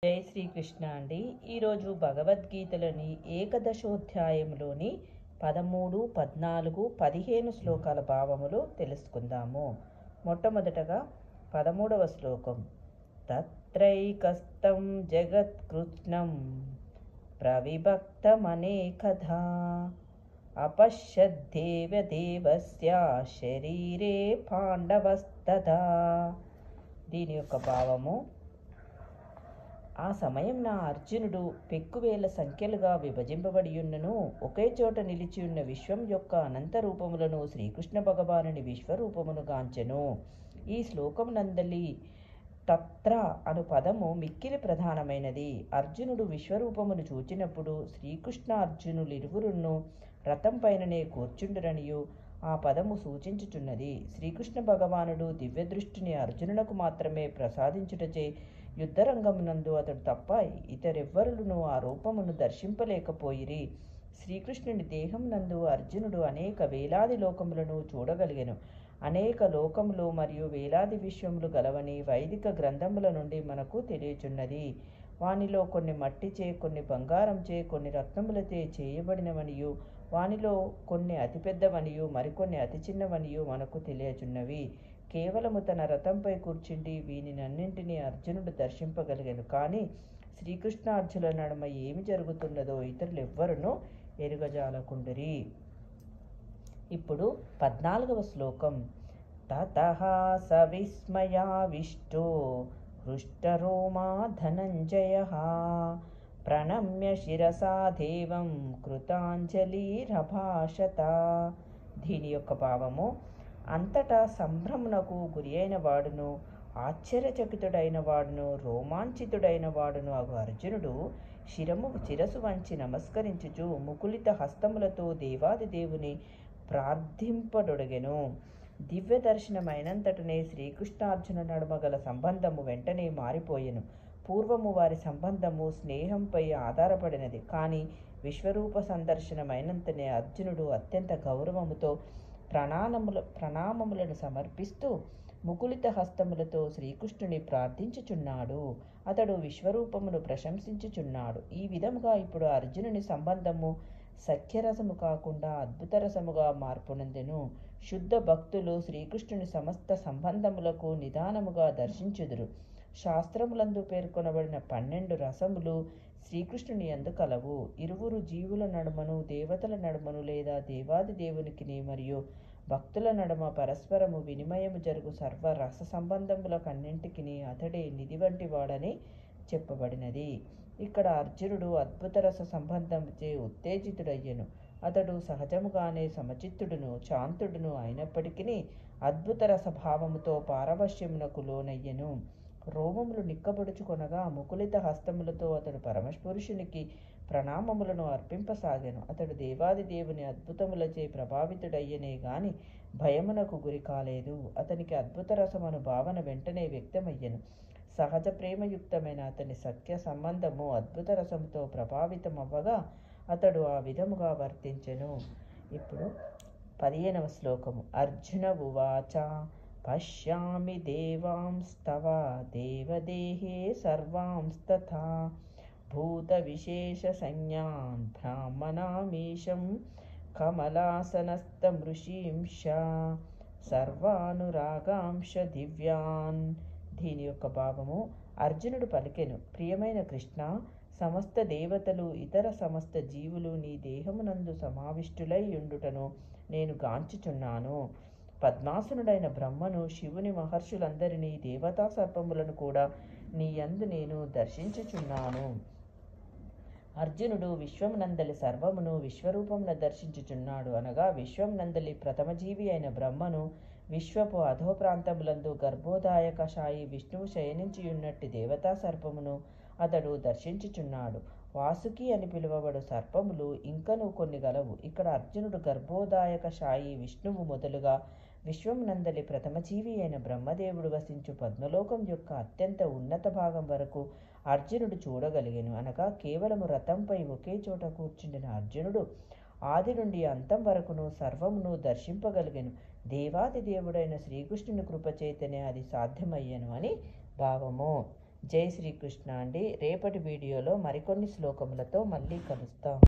జై శ్రీకృష్ణ అండి. ఈరోజు భగవద్గీతలోని ఏకదశోధ్యాయంలోని 13, 14, 15 శ్లోకాల భావములు తెలుసుకుందాము. మొట్టమొదటగా 13వ శ్లోకం. తత్రైకస్తం జగత్కృత్స్నం ప్రవిభక్తమనేకధా అపశ్యద్దేవ దేవస్య శరీరే పాండవస్తదా. దీని యొక్క భావము: ఆ సమయం నా అర్జునుడు పెక్కువేల సంఖ్యలుగా విభజింపబడియున్నను ఒకే చోట నిలిచియున్న విశ్వం యొక్క అనంత రూపములను శ్రీకృష్ణ భగవానుని విశ్వరూపమును గాంచెను. ఈ శ్లోకం నందలి తత్ర అను పదము మిక్కిలి ప్రధానమైనది. అర్జునుడు విశ్వరూపమును చూచినప్పుడు శ్రీకృష్ణ అర్జునులిరువురును రథం పైననే కూర్చుండురనియు ఆ పదము సూచించుచున్నది. శ్రీకృష్ణ భగవానుడు దివ్యదృష్టిని అర్జునునకు మాత్రమే ప్రసాదించుటచే యుద్ధరంగమునందు అతడు తప్ప ఇతరెవ్వరులను ఆ రూపమును దర్శింపలేకపోయిరి. శ్రీకృష్ణుని దేహం నందు అర్జునుడు అనేక వేలాది లోకములను చూడగలిగెను. అనేక లోకములు మరియు వేలాది విశ్వములు గలవని వైదిక గ్రంథముల నుండి మనకు తెలియచున్నది. వానిలో కొన్ని మట్టిచే, కొన్ని బంగారంచే, కొన్ని రత్నములచే చేయబడినవనియు, వానిలో కొన్ని అతిపెద్దవనియు మరికొన్ని అతి చిన్నవనియు మనకు తెలియచున్నవి. కేవలము తన రథంపై కూర్చుండి వీనినన్నింటినీ అర్జునుడు దర్శింపగలిగాను. కానీ శ్రీకృష్ణార్జునుల నడుమ ఏమి జరుగుతున్నదో ఇతరులెవ్వరునూ ఎరుగజాలకుండిరి. ఇప్పుడు 14వ శ్లోకం. తతః సవిస్మయావిష్టో హృష్టరోమా ధనంజయః ప్రణమ్య శిరసా దేవం కృతాంజలిరభాషత. దీని యొక్క భావము: అంతటా సంభ్రమునకు గురి అయిన వాడును, ఆశ్చర్యచకితుడైన వాడును, రోమాంచితుడైన వాడును అగు అర్జునుడు శిరసు వంచి నమస్కరించుచు ముకులిత హస్తములతో దేవాది దేవుని ప్రార్థింపడొడగెను. దివ్య దర్శనమైనంతటనే శ్రీకృష్ణార్జున నడుమ గల సంబంధము వెంటనే మారిపోయెను. పూర్వము వారి సంబంధము స్నేహంపై ఆధారపడినది. కానీ విశ్వరూప సందర్శనమైనంతనే అర్జునుడు అత్యంత గౌరవముతో ప్రణామములను సమర్పిస్తూ ముకులిత హస్తములతో శ్రీకృష్ణుని ప్రార్థించుచున్నాడు. అతడు విశ్వరూపమును ప్రశంసించుచున్నాడు. ఈ విధముగా ఇప్పుడు అర్జునుని సంబంధము సఖ్యరసము కాకుండా అద్భుత రసముగా మార్పునందెను. శుద్ధ భక్తులు శ్రీకృష్ణుని సమస్త సంబంధములకు నిదానముగా దర్శించుదురు. శాస్త్రములందు పేర్కొనబడిన 12 రసములు శ్రీకృష్ణుని యందు కలవు. ఇరువురు జీవుల నడుమను, దేవతల నడుమను లేదా దేవాది దేవునికిని మరియు భక్తుల నడుమ పరస్పరము వినిమయము జరుగు సర్వ రస సంబంధములకన్నింటికిని అతడే నిధి వంటి వాడని చెప్పబడినది. ఇక్కడ అర్జునుడు అద్భుత రస సంబంధముచే ఉత్తేజితుడయ్యను. అతడు సహజముగానే సమచిత్తుడును, శాంతుడును అయినప్పటికీ అద్భుత రస భావముతో పారవశ్యమునకు లోనయ్యను. రోమములు నిక్కబడుచుకొనగా ముకులిత హస్తములతో అతడు పరమపురుషునికి ప్రణామములను అర్పింపసాగాను. అతడు దేవాది దేవుని అద్భుతములచే ప్రభావితుడయ్యనే గాని భయమునకు గురి కాలేదు. అతనికి అద్భుత రసమను భావన వెంటనే వ్యక్తమయ్యను. సహజ ప్రేమయుక్తమైన అతని సఖ్య సంబంధము అద్భుత రసముతో ప్రభావితమవ్వగా అతడు ఆ విధముగా వర్తించెను. ఇప్పుడు 15వ శ్లోకము. అర్జున ఉవాచ పశ్యామి దేవాంస్తవ దేవదేహే సర్వాంస్తథా భూత విశేష సంజ్ఞాన్ బ్రాహ్మణామీశం కమలాసనస్తమృషీంష సర్వానురాగాంశ దివ్యాన్. దీని యొక్క భావము: అర్జునుడు పలికెను, ప్రియమైన కృష్ణ, సమస్త దేవతలు ఇతర సమస్త జీవులు నీ దేహమునందు సమావిష్టులై ఉండుటను నేను గాంచుచున్నాను. పద్మాసనుడైన బ్రహ్మను, శివుని, మహర్షులందరినీ, దేవతా సర్పములను కూడా నీ యందు నేను దర్శించుచున్నాను. అర్జునుడు విశ్వమునందలి సర్వమును విశ్వరూపమున దర్శించుచున్నాడు. అనగా విశ్వమునందలి ప్రథమజీవి అయిన బ్రహ్మను, విశ్వపు అధో ప్రాంతములందు గర్భోదాయక శాయి విష్ణువు శయనించియున్నట్టి దేవతా సర్పమును అతడు దర్శించుచున్నాడు. వాసుకి అని పిలువబడు సర్పములు ఇంకనూ కొన్ని గలవు. ఇక్కడ అర్జునుడు గర్భోదాయక శాయి విష్ణువు మొదలుగా విశ్వమునందలి ప్రథమజీవి అయిన బ్రహ్మదేవుడు వసించు పద్మలోకం యొక్క అత్యంత ఉన్నత భాగం వరకు అర్జునుడు చూడగలిగెను. అనగా కేవలము రథంపై ఒకే చోట కూర్చుండిన అర్జునుడు ఆది నుండి అంతం వరకును సర్వమును దర్శింపగలిగెను. దేవాది దేవుడైన శ్రీకృష్ణుని కృపచేతనే అది సాధ్యమయ్యను అని భావము. జై శ్రీకృష్ణ అండి. రేపటి వీడియోలో మరికొన్ని శ్లోకములతో మళ్ళీ కలుస్తాం.